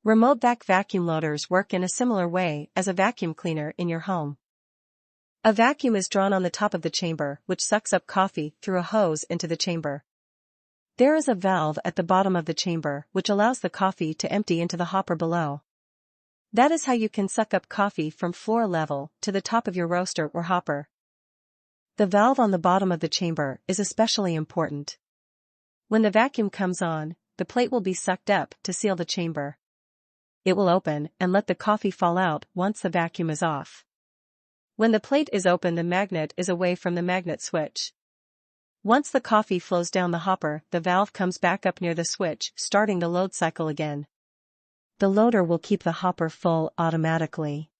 Remote vac vacuum loaders work in a similar way as a vacuum cleaner in your home. A vacuum is drawn on the top of the chamber, which sucks up coffee through a hose into the chamber. There is a valve at the bottom of the chamber which allows the coffee to empty into the hopper below. That is how you can suck up coffee from floor level to the top of your roaster or hopper. The valve on the bottom of the chamber is especially important. When the vacuum comes on, the plate will be sucked up to seal the chamber. It will open and let the coffee fall out once the vacuum is off. When the plate is open, the magnet is away from the magnet switch. Once the coffee flows down the hopper, the valve comes back up near the switch, starting the load cycle again. The loader will keep the hopper full automatically.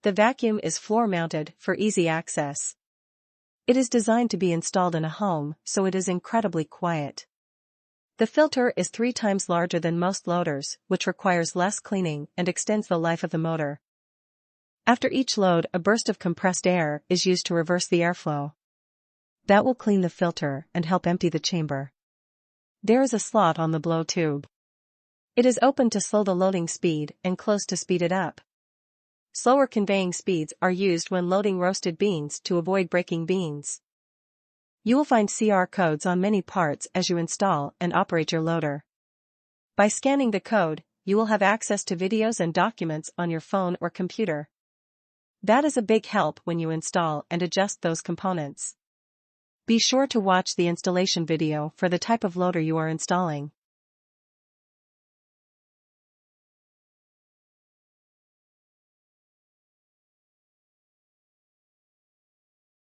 The vacuum is floor-mounted for easy access. It is designed to be installed in a home, so it is incredibly quiet. The filter is 3 times larger than most loaders, which requires less cleaning and extends the life of the motor. After each load, a burst of compressed air is used to reverse the airflow. That will clean the filter and help empty the chamber. There is a slot on the blow tube. It is open to slow the loading speed and closed to speed it up. Slower conveying speeds are used when loading roasted beans to avoid breaking beans. You will find CR codes on many parts as you install and operate your loader. By scanning the code, you will have access to videos and documents on your phone or computer. That is a big help when you install and adjust those components. Be sure to watch the installation video for the type of loader you are installing.